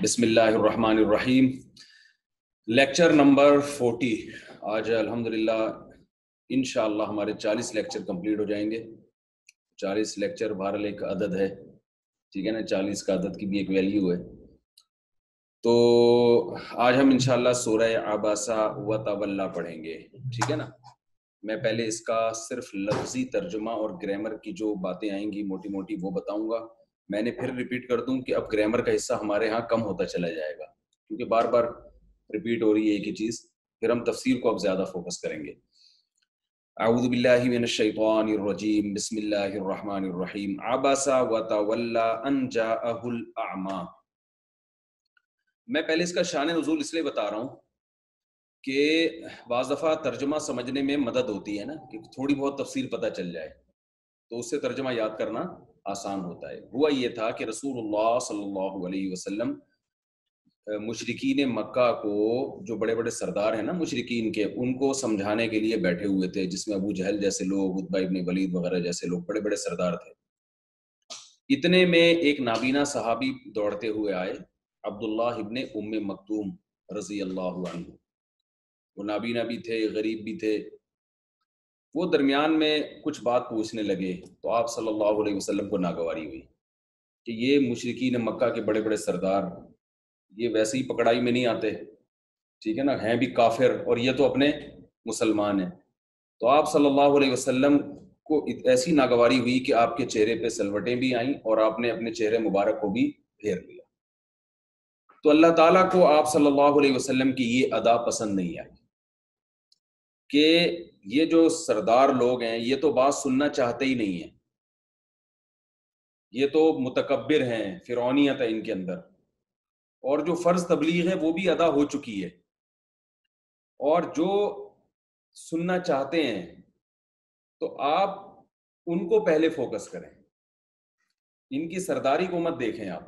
بسم اللہ الرحمن الرحیم. Lecture number 40. آج الحمدللہ انشاءاللہ ہمارے 40 لیکچر کمپلیٹ ہو جائیں گے. 40 لیکچر بہرحال ایک عدد ہے, ٹھیک ہے نا, 40 کا عدد کی بھی ایک ویلیو ہے. تو آج ہم انشاءاللہ سورہ عباسہ و تولی پڑھیں گے, ٹھیک ہے نا. میں پہلے اس کا صرف لفظی ترجمہ اور گرامر کی جو باتیں آئیں گی موٹی موٹی وہ بتاؤں گا. میں نے پھر ریپیٹ کر دوں کہ اب گرامر کا حصہ ہمارے ہاں کم ہوتا چلا جائے گا کیونکہ بار بار ریپیٹ ہو رہی ہے ایک ہی چیز. پھر ہم تفسیر کو اب زیادہ فوکس کریں گے. اعوذ باللہ من الشیطان الرجیم, بسم اللہ الرحمن الرحیم. عبس وتولی ان جاءہ الاعمی. میں پہلے اس کا شان نزول اس لیے بتا رہا ہوں کہ بعض دفعہ ترجمہ سمجھنے میں مدد ہوتی ہے نا, کہ تھوڑی بہت تفسیر پتہ چل جائے تو اس سے ترجمہ یاد کرنا آسان ہوتا ہے. ہوا یہ تھا کہ رسول اللہ صلی اللہ علیہ وسلم مشرکین مکہ کو, جو بڑے بڑے سردار ہیں نا مشرکین کے, ان کو سمجھانے کے لیے بیٹھے ہوئے تھے, جس میں ابو جہل جیسے لوگ, عتبہ ابن ولید وغیرہ جیسے لوگ بڑے بڑے سردار تھے. اتنے میں ایک نابینا صحابی دوڑتے ہوئے آئے, عبداللہ ابن ام مکتوم رضی اللہ عنہ. وہ نابینا بھی تھے, غریب بھی تھے. وہ درمیان میں کچھ بات پوچھنے لگے تو آپ صلی اللہ علیہ وسلم کو ناگواری ہوئی کہ یہ مشرکین مکہ کے بڑے بڑے سردار یہ ویسے ہی پکڑائی میں نہیں آتے, ٹھیک ہے نا, ہیں بھی کافر اور یہ تو اپنے مسلمان ہیں. تو آپ صلی اللہ علیہ وسلم کو ایسی ناگواری ہوئی کہ آپ کے چہرے پہ سلوٹیں بھی آئیں اور آپ نے اپنے چہرے مبارک کو بھی پھیر لیا. تو اللہ تعالیٰ کو آپ صلی اللہ علیہ وسلم کی یہ ادا پسند نہیں آئی کہ یہ جو سردار لوگ ہیں یہ تو بات سننا چاہتے ہی نہیں ہیں, یہ تو متکبر ہیں, فرعونیت ہے ان کے اندر, اور جو فرض تبلیغ ہے وہ بھی ادا ہو چکی ہے, اور جو سننا چاہتے ہیں تو آپ ان کو پہلے فوکس کریں, ان کی سرداری کو مت دیکھیں آپ,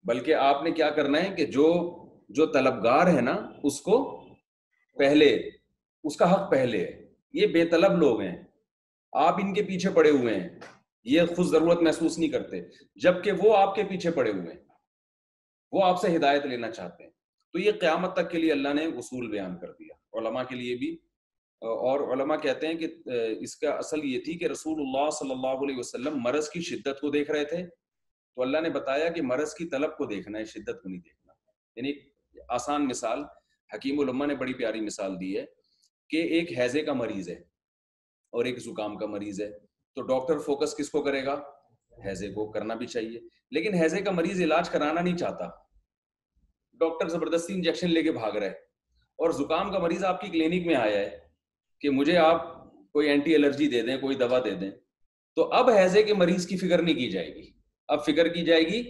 بلکہ آپ نے کیا کرنا ہے کہ جو طلبگار ہے نا اس کو پہلے, اس کا حق پہلے ہے. یہ بے طلب لوگ ہیں, آپ ان کے پیچھے پڑے ہوئے ہیں, یہ خود ضرورت محسوس نہیں کرتے, جبکہ وہ آپ کے پیچھے پڑے ہوئے ہیں, وہ آپ سے ہدایت لینا چاہتے ہیں. تو یہ قیامت تک کے لیے اللہ نے اصول بیان کر دیا, علماء کے لیے بھی. اور علماء کہتے ہیں کہ اس کا اصل یہ تھی کہ رسول اللہ صلی اللہ علیہ وسلم مرض کی شدت کو دیکھ رہے تھے, تو اللہ نے بتایا کہ مرض کی طلب کو دیکھنا ہے, شدت کو نہیں دیکھنا. یعنی آسان مثال حکیم الامہ نے بڑی پیاری مثال دی ہے کہ ایک ہیضے کا مریض ہے اور ایک زکام کا مریض ہے, تو ڈاکٹر فوکس کس کو کرے گا؟ ہیضے کو. کرنا بھی چاہیے, لیکن ہیضے کا مریض علاج کرانا نہیں چاہتا, ڈاکٹر زبردستی انجیکشن لے کے بھاگ رہا ہے. اور زکام کا مریض آپ کی کلینک میں آیا ہے کہ مجھے آپ کوئی اینٹی الرجی دے دیں, کوئی دوا دے دیں, تو اب ہیضے کے مریض کی فکر نہیں کی جائے گی, اب فکر کی جائے گی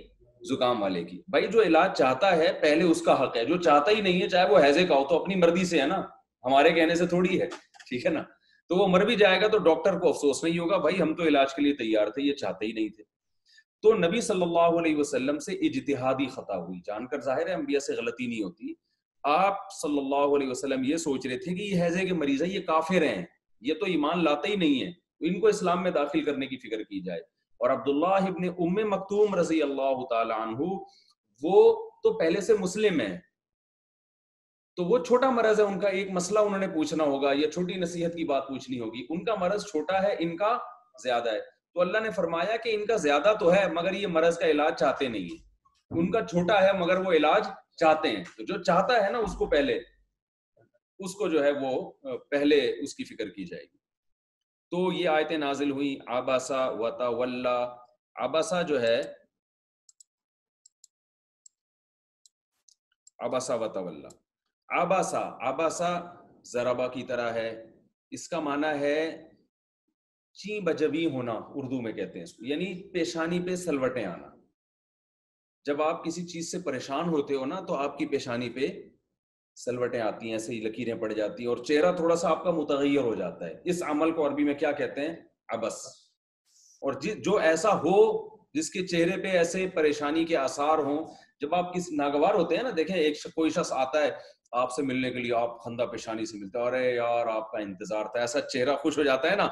زکام والے کی. بھائی جو علاج چاہتا ہے پہلے اس کا حق ہے, جو چاہتا ہی نہیں ہے چاہے وہ ہیضے کا ہو تو اپنی مرضی سے ہے نا, ہمارے کہنے سے تھوڑی ہے, ٹھیک ہے نا. تو وہ مر بھی جائے گا تو ڈاکٹر کو افسوس نہیں ہوگا, بھائی ہم تو علاج کے لیے تیار تھے, یہ چاہتے ہی نہیں تھے. تو نبی صلی اللہ علیہ وسلم سے اجتہادی خطا ہوئی, جان کر ظاہر ہے انبیاء سے غلطی نہیں ہوتی. آپ صلی اللہ علیہ وسلم یہ سوچ رہے تھے کہ یہ ہیضے کے مریض ہیں, یہ کافر ہیں, یہ تو ایمان لاتے ہی نہیں ہیں, ان کو اسلام میں داخل کرنے کی فکر کی جائے. اور عبداللہ ابن ام مکتوم رضی اللہ تعالی عنہ وہ تو پہلے سے مسلم ہیں, تو وہ چھوٹا مرض ہے ان کا, ایک مسئلہ انہوں نے پوچھنا ہوگا یا چھوٹی نصیحت کی بات پوچھنی ہوگی, ان کا مرض چھوٹا ہے, ان کا زیادہ ہے. تو اللہ نے فرمایا کہ ان کا زیادہ تو ہے مگر یہ مرض کا علاج چاہتے نہیں ہیں, ان کا چھوٹا ہے مگر وہ علاج چاہتے ہیں. تو جو چاہتا ہے نا اس کو پہلے, اس کو جو ہے وہ پہلے اس کی فکر کی جائے گی. تو یہ آیتیں نازل ہوئی عبسہ وتولی. عبسہ جو ہے, عبسہ وتولی, عبسہ ضربہ کی طرح ہے, اس کا معنی ہے چیں بجوی ہونا, اردو میں کہتے ہیں اس کو, یعنی پیشانی پہ سلوٹیں آنا. جب آپ کسی چیز سے پریشان ہوتے ہو نا تو آپ کی پیشانی پہ سلوٹیں آتی ہیں, ایسے ہی لکیریں پڑ جاتی ہیں اور چہرہ تھوڑا سا آپ کا متغیر ہو جاتا ہے. اس عمل کو عربی میں کیا کہتے ہیں؟ عبس. اور جو ایسا ہو جس کے چہرے پہ ایسے پریشانی کے آثار ہوں, جب آپ کسی ناگوار ہوتے ہیں نا, دیکھیں ایک کوئی شخص آتا ہے آپ سے ملنے کے لیے, آپ خندہ پیشانی سے ملتے, ارے یار آپ کا انتظار تھا, ایسا چہرہ خوش ہو جاتا ہے نا.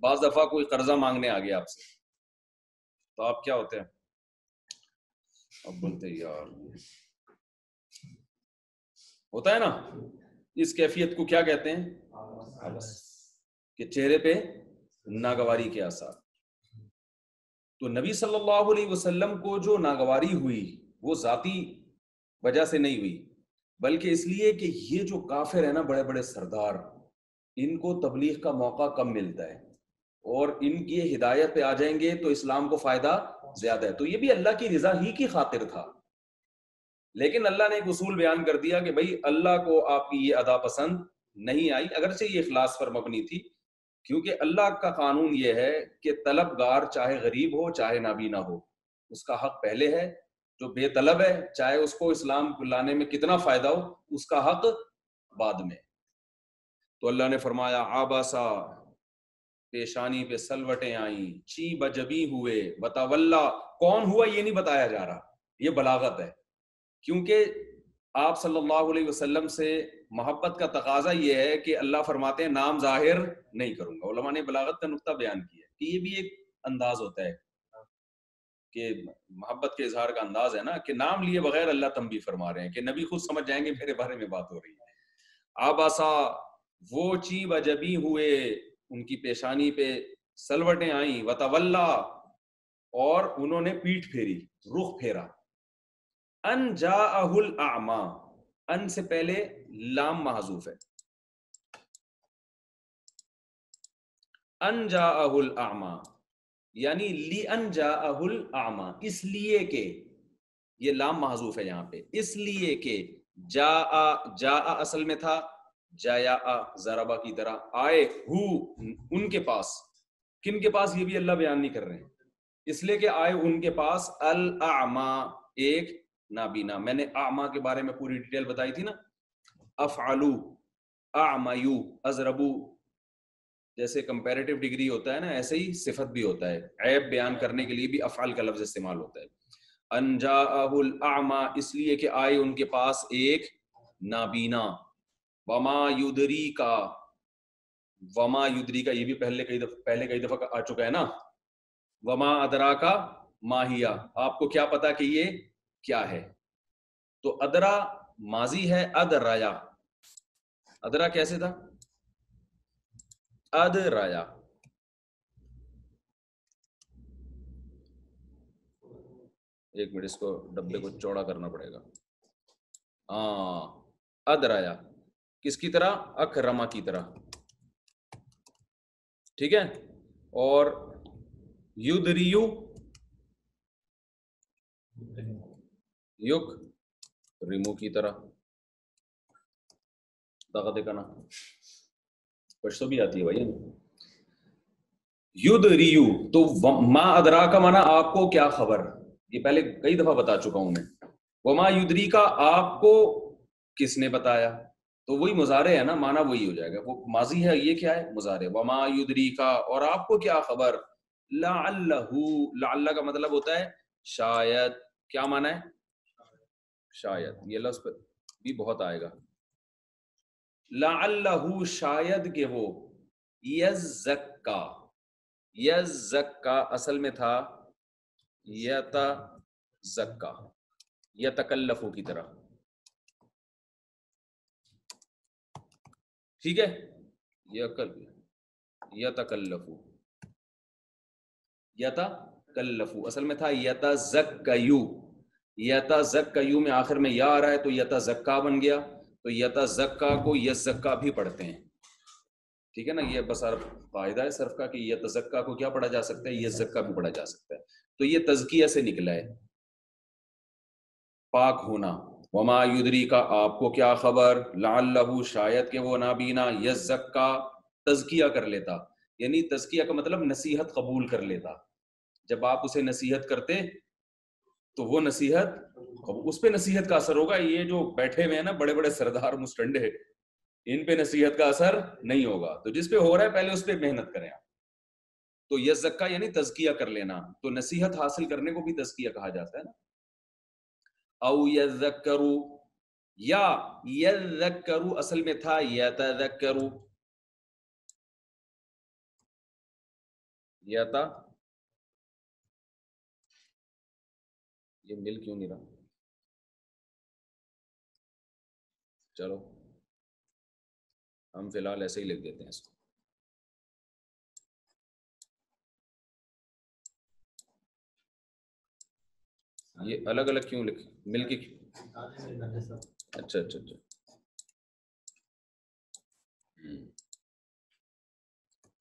بعض دفعہ کوئی قرضہ مانگنے آ گیا آپ سے, تو آپ کیا ہوتے ہیں, اب بولتے یار ہوتا ہے نا, اس کیفیت کو کیا کہتے ہیں؟ عبس, کہ چہرے پہ ناگواری کے آثار. تو نبی صلی اللہ علیہ وسلم کو جو ناگواری ہوئی وہ ذاتی وجہ سے نہیں ہوئی, بلکہ اس لیے کہ یہ جو کافر ہیں نا, بڑے بڑے سردار, ان کو تبلیغ کا موقع کم ملتا ہے, اور ان کی ہدایت پہ آ جائیں گے تو اسلام کو فائدہ زیادہ ہے. تو یہ بھی اللہ کی رضا ہی کی خاطر تھا, لیکن اللہ نے ایک اصول بیان کر دیا کہ بھائی اللہ کو آپ کی یہ ادا پسند نہیں آئی, اگرچہ یہ اخلاص پر مبنی تھی, کیونکہ اللہ کا قانون یہ ہے کہ طلبگار چاہے غریب ہو چاہے نابینا ہو, اس کا حق پہلے ہے. جو بے طلب ہے, چاہے اس کو اسلام لانے میں کتنا فائدہ ہو, اس کا حق بعد میں. تو اللہ نے فرمایا آباسا, پیشانی پہ سلوٹیں آئیں, چی بجبی ہوئے, وتولا, کون ہوا یہ نہیں بتایا جا رہا, یہ بلاغت ہے, کیونکہ آپ صلی اللہ علیہ وسلم سے محبت کا تقاضا یہ ہے کہ اللہ فرماتے ہیں نام ظاہر نہیں کروں گا. علماء نے بلاغت کا نقطہ بیان کیا کہ یہ بھی ایک انداز ہوتا ہے کہ محبت کے اظہار کا انداز ہے نا, کہ نام لیے بغیر اللہ تنبیہ فرما رہے ہیں کہ نبی خود سمجھ جائیں گے میرے بارے میں بات ہو رہی ہے. آباسا, وہ چی بجبی ہوئے, ان کی پیشانی پہ سلوٹیں آئیں, وتولا, اور انہوں نے پیٹھ پھیری, رخ پھیرا. ان جاءہ الاعمی, ان سے پہلے لام محذوف ہے, ان جاءہ الاعمی یعنی لی ان جاءہ الاعمی, اس لیے کہ, یہ لام محذوف ہے یہاں پہ, اس لیے کہ جاء اصل میں تھا جایا ضربہ کی طرح, آئے ہو ان کے پاس, کن کے پاس یہ بھی اللہ بیان نہیں کر رہے ہیں, اس لیے کہ آئے ان کے پاس الاعمی, ایک نابینا. میں نے اعمی کے بارے میں پوری ڈیٹیل بتائی تھی نا, افعلو, اعمیو, ازربو, جیسے کمپیریٹیو ڈگری ہوتا ہے نا, ایسے ہی صفت بھی ہوتا ہے, عیب بیان کرنے کے لیے بھی افعال کا لفظ استعمال ہوتا ہے. ان جاءہ الاعمی, اس لیے کہ آئے ان کے پاس ایک نابینا. وما یدریکا, وما یدریکا یہ بھی پہلے کئی دفعہ آ چکا ہے نا. وما ادراکا ما ہی, آپ کو کیا پتا کہ یہ کیا ہے. تو ادرا ماضی ہے, ادرایا, ادرا کیسے تھا, ادرایا. ایک منٹ, اس کو ڈبے کو چوڑا کرنا پڑے گا. ہاں, ادرایا کس کی طرح, اکرما کی طرح, ٹھیک ہے. اور یدریو, یک ریمو کی طرح, طاقت کا نا کچھ تو بھی آتی ہے بھائی. یدریو, تو ما ادرا کا مانا آپ کو کیا خبر, یہ پہلے کئی دفعہ بتا چکا ہوں میں. وما یدری کا, آپ کو کس نے بتایا, تو وہی مضارع ہے نا, مانا وہی ہو جائے گا. وہ ماضی ہے, یہ کیا ہے, مضارع. وما یدری کا, اور آپ کو کیا خبر. لعلہ, لعلہ کا مطلب ہوتا ہے شاید, کیا مانا ہے, شاید. یہ لفظ بھی بہت آئے گا. لعلہ, شاید کہ وہ, یزکا, یزکا اصل میں تھا یتزکا, یتکلفو کی طرح, ٹھیک ہے. یتکلفو, یتکلفو اصل میں تھا یتزکیو, یتزکیو میں آخر میں یا آ رہا ہے تو یتزکا بن گیا. تو یتزکا کو یزکا بھی پڑھتے ہیں, ٹھیک ہے نا. یہ بس قاعدہ ہے صرف کا کہ یتزکا کو کیا پڑھا جا سکتا ہے, یزکا بھی پڑھا جا سکتا ہے. تو یہ تزکیہ سے نکلا ہے, پاک ہونا. وما یدری کا, آپ کو کیا خبر, لعلہ, شاید کہ وہ نابینا, یزکا, تزکیہ کر لیتا. یعنی تزکیہ کا مطلب نصیحت قبول کر لیتا. جب آپ اسے نصیحت کرتے تو وہ نصیحت, اس پہ نصیحت کا اثر ہوگا. یہ جو بیٹھے ہوئے ہیں نا بڑے بڑے سردار مسٹنڈے, ان پہ نصیحت کا اثر نہیں ہوگا. تو جس پہ ہو رہا ہے پہلے اس پہ محنت کریں آپ. تو یزکا یعنی تزکیہ کر لینا, تو نصیحت حاصل کرنے کو بھی تزکیہ کہا جاتا ہے نا. او یذکرو, یا یذکرو اصل میں تھا یتذکرو, یتا, یہ مل کیوں نہیں رہا, چلو ہم فی الحال ایسے ہی لکھ دیتے ہیں اس کو. یہ الگ الگ کیوں لکھ مل کے؟ اچھا اچھا اچھا.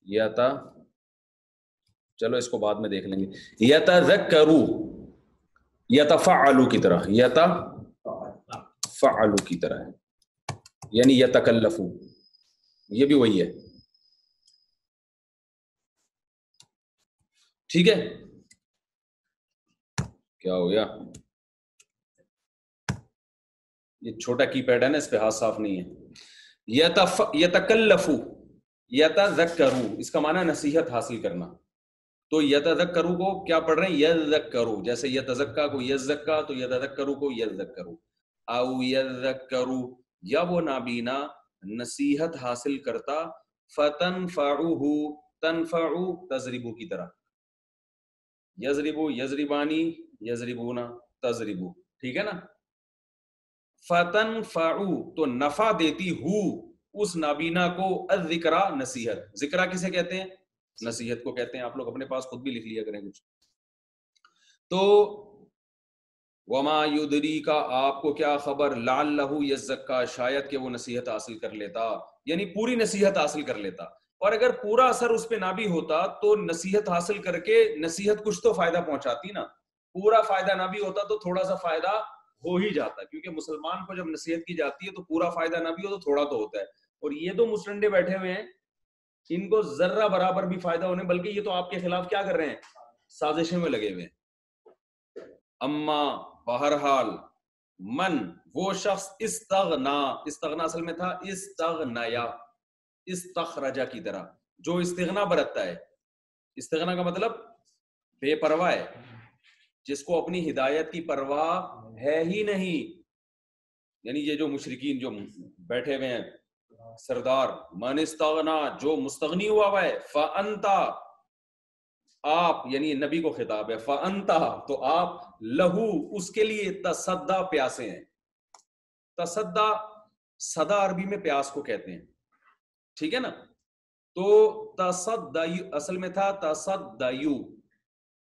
یتا، چلو اس کو بعد میں دیکھ لیں گے. یتذکرو، یتفعلو کی طرح، یتفعلو کی طرح ہے، یعنی یتکلفو، یہ بھی وہی ہے. ٹھیک ہے، کیا ہو گیا؟ یہ چھوٹا کی پیڈ ہے نا، اس پہ ہاتھ صاف نہیں ہے. یتکلفو، یتذکرو، اس کا معنی نصیحت حاصل کرنا. تو یتذکرو کو کیا پڑھ رہے ہیں؟ یذکرو. جیسے یتزکا کو یزکا، تو یتذکرو کو یذکرو. او یذکرو، یا وہ نابینا نصیحت حاصل کرتا، فتنفعہ، تنفعو تضربو کی طرح، یضربو یضربانی یضربونا تضربو. ٹھیک ہے نا؟ فتنفعو تو نفع دیتی ہو اس نابینا کو، الذکرہ نصیحت. ذکرہ کسے کہتے ہیں؟ نصیحت کو کہتے ہیں. آپ لوگ اپنے پاس خود بھی لکھ لیا کریں کچھ. تو وما یدریک، آپ کو کیا خبر، لعلہ یزکا، شاید کہ وہ نصیحت حاصل کر لیتا، یعنی پوری نصیحت حاصل کر لیتا. اور اگر پورا اثر اس پہ نہ بھی ہوتا تو نصیحت حاصل کر کے نصیحت کچھ تو فائدہ پہنچاتی نا. پورا فائدہ نہ بھی ہوتا تو تھوڑا سا فائدہ ہو ہی جاتا، کیونکہ مسلمان کو جب نصیحت کی جاتی ہے تو پورا فائدہ نہ بھی ہو تو تھوڑا تو ہوتا ہے. اور یہ تو مسٹنڈے بیٹھے ہوئے ہیں، ان کو ذرہ برابر بھی فائدہ ہونے، بلکہ یہ تو آپ کے خلاف کیا کر رہے ہیں؟ سازشیں میں لگے ہوئے ہیں. اما بہرحال، من وہ شخص، استغنا، استغنا اصل میں تھا استغنایا، استخرجا کی طرح، جو استغنا برتتا ہے. استغنا کا مطلب بے پرواہ ہے، جس کو اپنی ہدایت کی پرواہ ہے ہی نہیں. یعنی یہ جو مشرکین جو بیٹھے ہوئے ہیں سردار، من استغنا، جو مستغنی ہوا ہوا ہے، فانتا، آپ، یعنی نبی کو خطاب ہے، فانتا تو آپ، لہو اس کے لیے، تصدا پیاسے ہیں. تصدا، صدا عربی میں پیاس کو کہتے ہیں. ٹھیک ہے نا؟ تو تصدیو اصل میں تھا تصدیو،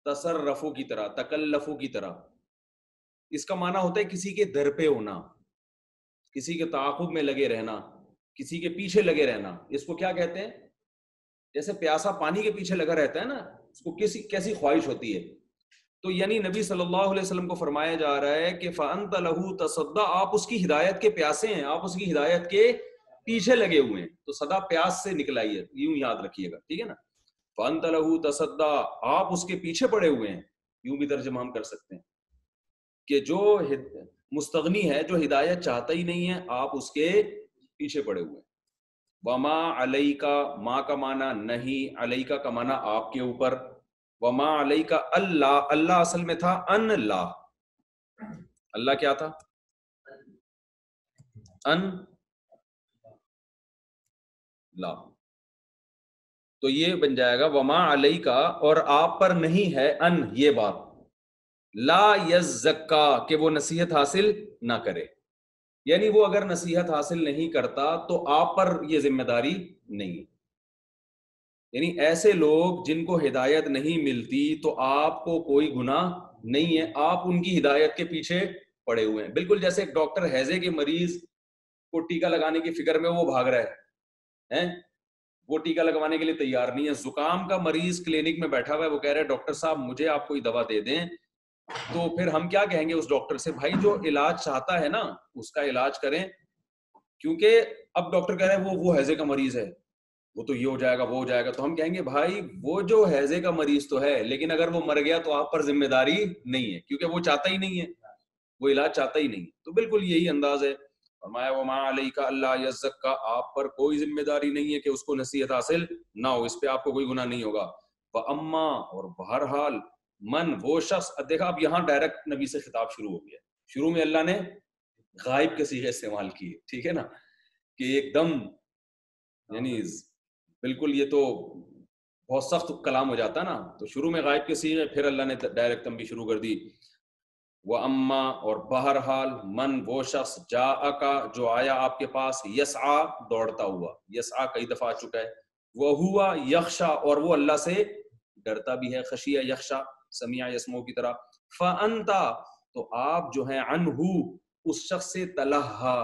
تصرفوں کی طرح، تکلفوں کی طرح. اس کا معنی ہوتا ہے کسی کے در پہ ہونا، کسی کے تعاقب میں لگے رہنا، کسی کے پیچھے لگے رہنا. اس کو کیا کہتے ہیں؟ جیسے پیاسا پانی کے پیچھے لگا رہتا ہے نا، اس کو کیسی خواہش ہوتی ہے. تو یعنی نبی صلی اللہ علیہ وسلم کو فرمایا جا رہا ہے کہ فَأَنْتَ لَهُ تَصَدَّى، آپ اس کی ہدایت کے پیاسے ہیں، آپ اس کی ہدایت کے پیچھے لگے ہوئے ہیں. تو صدا پیاس سے نکل آئی ہے، یوں یاد رکھیے گا. ٹھیک ہے نا؟ فَأَنْتَ لَهُ تَصَدَّى، آپ اس کے پیچھے پڑے ہوئے ہیں. یوں بھی ترجمہ ہم کر سکتے ہیں کہ جو مستغنی ہے، جو ہدایت چاہتا ہی نہیں ہے، آپ اس کے پیچھے پڑے ہوئے ہیں. وما علیکا، ما کا معنی نہیں، علیکا کا معنی آپ کے اوپر. وما علیکا اللہ، اللہ اصل میں تھا ان اللہ. اللہ کیا تھا؟ ان لا. تو یہ بن جائے گا وما علیکا، اور آپ پر نہیں ہے، ان یہ بات، لا یزکا کہ وہ نصیحت حاصل نہ کرے. یعنی وہ اگر نصیحت حاصل نہیں کرتا تو آپ پر یہ ذمہ داری نہیں. یعنی ایسے لوگ جن کو ہدایت نہیں ملتی تو آپ کو کوئی گناہ نہیں ہے، آپ ان کی ہدایت کے پیچھے پڑے ہوئے ہیں. بالکل جیسے ایک ڈاکٹر ہیضے کے مریض کو ٹیکا لگانے کی فکر میں وہ بھاگ رہا ہے، وہ ٹیکا لگوانے کے لیے تیار نہیں ہے. زکام کا مریض کلینک میں بیٹھا ہوا ہے، وہ کہہ رہا ہے ڈاکٹر صاحب مجھے آپ کوئی دوا دے دیں. تو پھر ہم کیا کہیں گے اس ڈاکٹر سے؟ بھائی جو علاج چاہتا ہے نا اس کا علاج کریں، کیونکہ اب ڈاکٹر کہہ رہے ہیں وہ ہیضے کا مریض ہے، وہ تو یہ ہو جائے گا وہ ہو جائے گا. تو ہم کہیں گے بھائی وہ جو ہیضے کا مریض تو ہے، لیکن اگر وہ مر گیا تو آپ پر ذمہ داری نہیں ہے، کیونکہ وہ چاہتا ہی نہیں ہے، وہ علاج چاہتا ہی نہیں. تو بالکل یہی انداز ہے. فرمایا وما علیک اللہ یزکا، آپ پر کوئی ذمہ داری نہیں ہے کہ اس کو نصیحت حاصل نہ ہو، اس پہ آپ کو کوئی گناہ نہیں ہوگا. فاما، اور بہرحال، من وہ شخص. دیکھا اب یہاں ڈائریکٹ نبی سے خطاب شروع ہو گیا. شروع میں اللہ نے غائب کے صیغے استعمال کیے. ٹھیک ہے نا؟ کہ ایک دم یعنی بالکل یہ تو بہت سخت کلام ہو جاتا نا. تو شروع میں غائب کے صیغے، پھر اللہ نے ڈائریکٹ تنبیہ شروع کر دی. وہ اما اور بہرحال من وہ شخص جاءکا جو آیا آپ کے پاس یسعا دوڑتا ہوا، یسعا کئی دفعہ آ چکا ہے، وہ ہوا یخشا اور وہ اللہ سے ڈرتا بھی ہے، خشیہ یخشا سمیع یسمو کی طرح، فانتا تو آپ جو ہیں عنہ اس شخص سے تلہا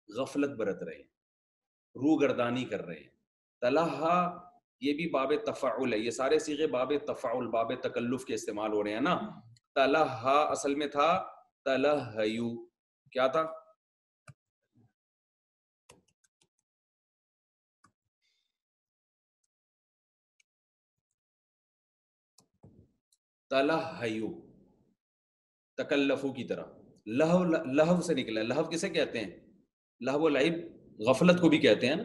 غفلت برت رہے ہیں، روگردانی کر رہے ہیں۔ تلہا یہ بھی باب تفعل ہے، یہ سارے صیغے باب تفعل باب تکلف کے استعمال ہو رہے ہیں نا۔ تلہا اصل میں تھا تلہیو، کیا تھا؟ تلہیو تکلفو کی طرح، لہو لہو سے نکلا ہے۔ لہو کسے کہتے ہیں؟ لہو و لعب غفلت کو بھی کہتے ہیں نا۔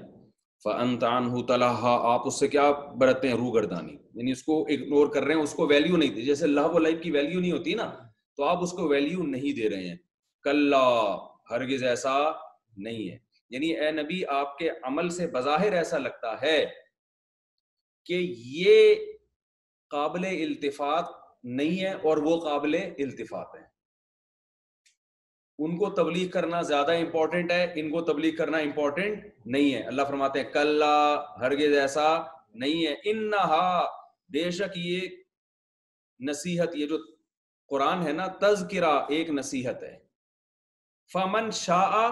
فَأَنْتَ عَنْهُ تَلَهَّا آپ اس سے کیا برتتے ہیں؟ روگردانی، یعنی اس کو اگنور کر رہے ہیں، اس کو ویلیو نہیں دی، جیسے لہو و لعب کی ویلیو نہیں ہوتی نا، تو آپ اس کو ویلیو نہیں دے رہے ہیں۔ کلا ہرگز ایسا نہیں ہے، یعنی اے نبی آپ کے عمل سے بظاہر ایسا لگتا ہے کہ یہ قابل التفات نہیں ہے اور وہ قابل التفات ہے، ان کو تبلیغ کرنا زیادہ امپورٹنٹ ہے، ان کو تبلیغ کرنا امپورٹنٹ نہیں ہے۔ اللہ فرماتے ہیں کلا ہرگز ایسا نہیں ہے، انہا بے شک یہ نصیحت، یہ جو قرآن ہے نا تذکرہ ایک نصیحت ہے۔ فمن شاء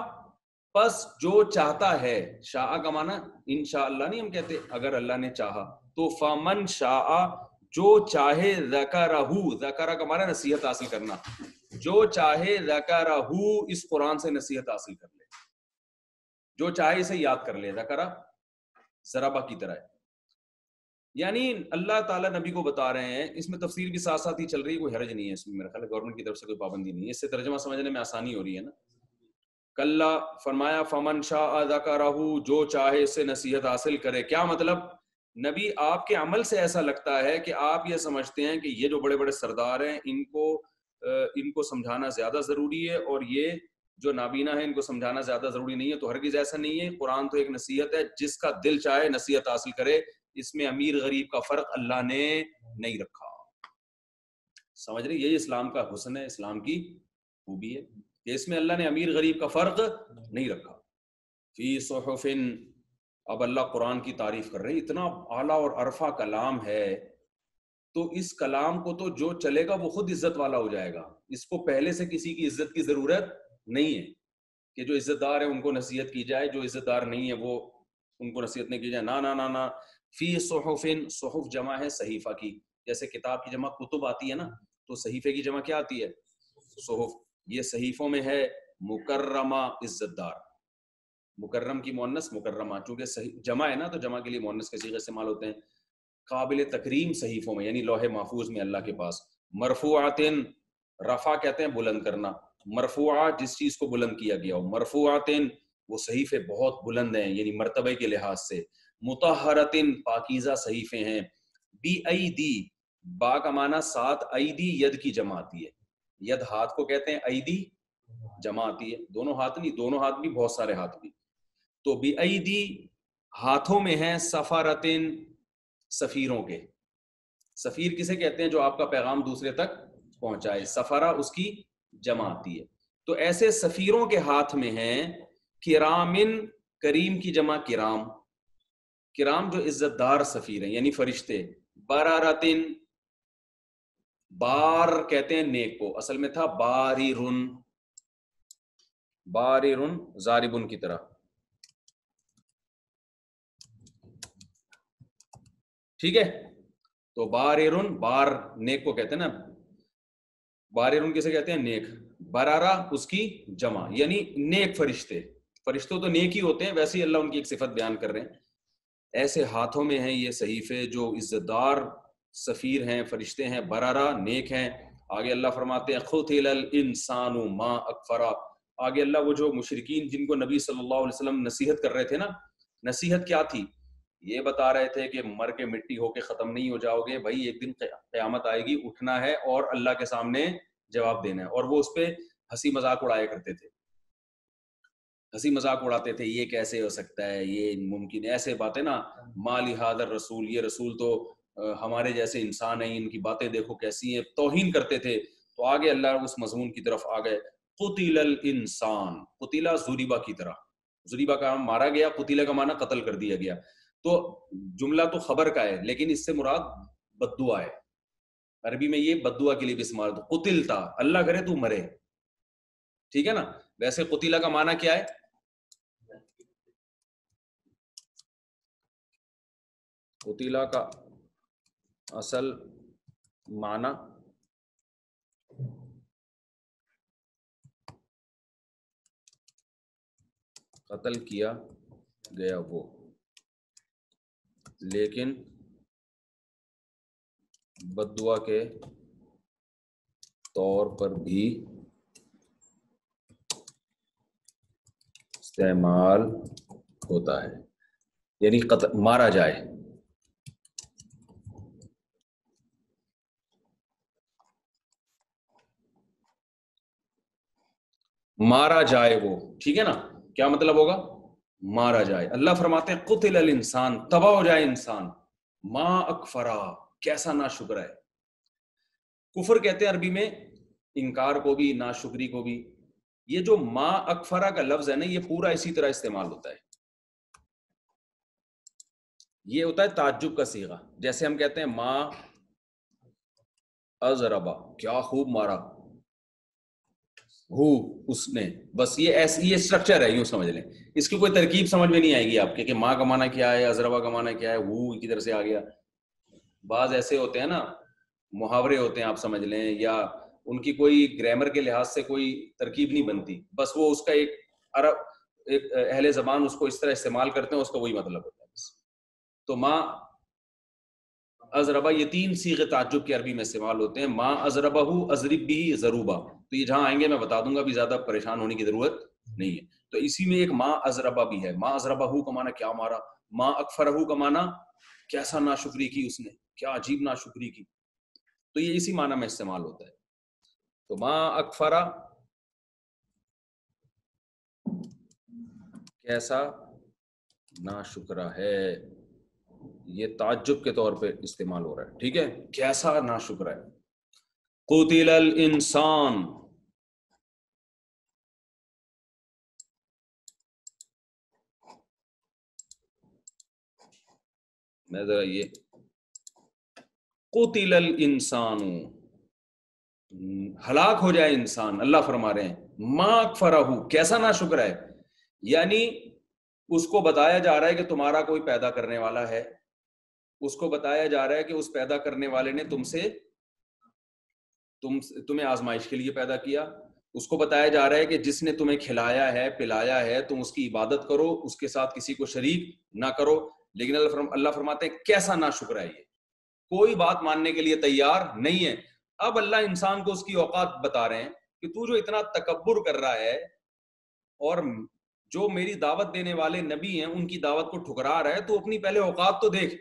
پس جو چاہتا ہے، شاء کا معنی انشاءاللہ نہیں ہم کہتے اگر اللہ نے چاہا، تو فمن شاء جو چاہے، ذکرہ ذکرہ کا معنی نصیحت حاصل کرنا، جو چاہے ذکرہ اس قرآن سے نصیحت حاصل کر لے، جو چاہے اسے یاد کر لے، ذکرہ ضربہ کی طرح ہے، یعنی اللہ تعالیٰ نبی کو بتا رہے ہیں، اس میں تفسیر بھی ساتھ ساتھ ہی چل رہی ہے، کوئی حرج نہیں ہے اس میں، میرا خیال ہے گورنمنٹ کی طرف سے کوئی پابندی نہیں ہے، اس سے ترجمہ سمجھنے میں آسانی ہو رہی ہے نا۔ کلا فرمایا فمن شاء ذکرہ جو چاہے اس سے نصیحت حاصل کرے، کیا مطلب؟ نبی آپ کے عمل سے ایسا لگتا ہے کہ آپ یہ سمجھتے ہیں کہ یہ جو بڑے بڑے سردار ہیں ان کو سمجھانا زیادہ ضروری ہے، اور یہ جو نابینا ہے ان کو سمجھانا زیادہ ضروری نہیں ہے، تو ہرگز ایسا نہیں ہے، قرآن تو ایک نصیحت ہے، جس کا دل چاہے نصیحت حاصل کرے، اس میں امیر غریب کا فرق اللہ نے نہیں رکھا۔ سمجھ رہے؟ یہی اسلام کا حسن ہے، اسلام کی خوبی ہے کہ اس میں اللہ نے امیر غریب کا فرق نہیں رکھا۔ فی صحف، اب اللہ قرآن کی تعریف کر رہے ہیں، اتنا اعلیٰ اور عرفہ کلام ہے، تو اس کلام کو تو جو چلے گا وہ خود عزت والا ہو جائے گا، اس کو پہلے سے کسی کی عزت کی ضرورت نہیں ہے کہ جو عزت دار ہے ان کو نصیحت کی جائے، جو عزت دار نہیں ہے وہ ان کو نصیحت نہیں کی جائے، نا۔ فی صحف، صحف جمع ہے صحیفہ کی، جیسے کتاب کی جمع کتب آتی ہے نا، تو صحیفے کی جمع کیا آتی ہے؟ صحف۔ یہ صحیفوں میں ہے مکرمہ، عزت دار، مکرم کی مؤنث مکرمہ، چونکہ جمع ہے نا تو جمع کے لیے مؤنث کے صیغے استعمال ہوتے ہیں، قابل تکریم صحیفوں میں، یعنی لوح محفوظ میں اللہ کے پاس۔ مرفوعات، رفع کہتے ہیں بلند کرنا، مرفوعہ جس چیز کو بلند کیا گیا ہو، مرفوعات وہ صحیفے بہت بلند ہیں یعنی مرتبے کے لحاظ سے، مطہرات پاکیزہ صحیفے ہیں، بی ایدی، با کا معنی ساتھ، ایدی ید کی جمع آتی ہے، ید ہاتھ کو کہتے ہیں، ایدی جمع آتی ہے، دونوں ہاتھ نہیں، دونوں ہاتھ بھی، بہت سارے ہاتھ بھی، تو بی ایدی ہاتھوں میں ہیں، سفارتن سفیروں کے، سفیر کسے کہتے ہیں؟ جو آپ کا پیغام دوسرے تک پہنچائے، سفرہ اس کی جمع آتی ہے، تو ایسے سفیروں کے ہاتھ میں ہیں، کرامن، کریم کی جمع کرام، کرام جو عزت دار سفیر ہیں یعنی فرشتے، برارتن، بار کہتے ہیں نیک کو، اصل میں تھا باریرن، باریرن زاربن کی طرح، ٹھیک ہے، تو باریرن، بار نیک کو کہتے ہیں نا، باریرن کسے کہتے ہیں؟ نیک، برارہ اس کی جمع یعنی نیک فرشتے، فرشتوں تو نیک ہی ہوتے ہیں، ویسے ہی اللہ ان کی ایک صفت بیان کر رہے ہیں، ایسے ہاتھوں میں ہیں یہ صحیفے جو عزت دار سفیر ہیں، فرشتے ہیں، برارہ نیک ہیں۔ آگے اللہ فرماتے ہیں قتل الانسان ما اکفرا، آگے اللہ وہ جو مشرکین جن کو نبی صلی اللہ علیہ وسلم نصیحت کر رہے تھے نا، نصیحت کیا تھی؟ یہ بتا رہے تھے کہ مر کے مٹی ہو کے ختم نہیں ہو جاؤ گے بھائی، ایک دن قیامت آئے گی، اٹھنا ہے اور اللہ کے سامنے جواب دینا ہے، اور وہ اس پہ ہنسی مذاق اڑایا کرتے تھے، ہنسی مذاق اڑاتے تھے، یہ کیسے ہو سکتا ہے، یہ ممکن ہے، ایسے باتیں نا، ما لہذا الرسول، یہ رسول تو ہمارے جیسے انسان ہیں، ان کی باتیں دیکھو کیسی ہیں، توہین کرتے تھے، تو آگے اللہ اس مضمون کی طرف آ گئے. قتل الانسان، قتیلا ضریبہ کی طرح، ضریبہ کا مارا گیا، قتیلا کا معنی قتل کر دیا گیا. تو جملہ تو خبر کا ہے لیکن اس سے مراد بد دعا ہے. عربی میں یہ بد دعا کے لیے بھی استعمال ہوتا ہے. قتلتا، اللہ کرے تو مرے، ٹھیک ہے نا. ویسے قتیلا کا معنی کیا ہے؟ قتیلا کا اصل معنی قتل کیا گیا وہ، لیکن بد دعا کے طور پر بھی استعمال ہوتا ہے، یعنی مارا جائے. مارا جائے وہ، ٹھیک ہے نا. کیا مطلب ہوگا؟ مارا جائے. اللہ فرماتے ہیں قتل الانسان، تباہ ہو جائے انسان. ما اکفرا، کیسا ناشکر ہے. کفر کہتے ہیں عربی میں انکار کو بھی، ناشکری کو بھی. یہ جو ما اکفرا کا لفظ ہے نا، یہ پورا اسی طرح استعمال ہوتا ہے. یہ ہوتا ہے تعجب کا صیغہ. جیسے ہم کہتے ہیں ما اضربا، کیا خوب مارا، ہو اس نے. بس یہ ایسی یہ اسٹرکچر ہے، یوں سمجھ لیں. اس کی کوئی ترکیب سمجھ میں نہیں آئے گی آپ کے کہ ماں کا معنی کیا ہے، اضربا کا معنی کیا ہے، ہو کی طرف سے آ گیا. بعض ایسے ہوتے ہیں نا محاورے ہوتے ہیں، آپ سمجھ لیں، یا ان کی کوئی گرامر کے لحاظ سے کوئی ترکیب نہیں بنتی، بس وہ اس کا ایک اہل زبان اس کو اس طرح استعمال کرتے ہیں، اس کا وہی مطلب ہوتا ہے بس. تو ماں ازربا، یہ 3 صیغے تعجب کے عربی میں استعمال ہوتے ہیں. ماں ازربہ، ازرب بھی، ضروبہ. تو یہ جہاں آئیں گے میں بتا دوں گا، بھی زیادہ پریشان ہونے کی ضرورت نہیں ہے. تو اسی میں ایک ماں ازربہ بھی ہے. ماں ازربہ کا معنی کیا مارا، ماں اکفرہ کا معنی کیسا ناشکری کی اس نے، کیا عجیب ناشکری کی. تو یہ اسی معنی میں استعمال ہوتا ہے. تو ماں اکفرہ کیسا ناشکرہ ہے، یہ تعجب کے طور پہ استعمال ہو رہا ہے. ٹھیک ہے، کیسا ناشکر ہے. قتل الانسان، میں ذرا یہ قتل الانسان، ہلاک ہو جائے انسان. اللہ فرما رہے ہیں ما اکفرہ، کیسا ناشکر ہے. یعنی اس کو بتایا جا رہا ہے کہ تمہارا کوئی پیدا کرنے والا ہے، اس کو بتایا جا رہا ہے کہ اس پیدا کرنے والے نے تمہیں آزمائش کے لیے پیدا کیا. اس کو بتایا جا رہا ہے کہ جس نے تمہیں کھلایا ہے، پلایا ہے، تم اس کی عبادت کرو، اس کے ساتھ کسی کو شریک نہ کرو. لیکن اللہ فرماتے ہیں کیسا ناشکر ہے یہ، کوئی بات ماننے کے لیے تیار نہیں ہے. اب اللہ انسان کو اس کی اوقات بتا رہے ہیں کہ تو جو اتنا تکبر کر رہا ہے اور جو میری دعوت دینے والے نبی ہیں ان کی دعوت کو ٹھکرا رہا ہے، تو اپنی پہلے اوقات تو دیکھ.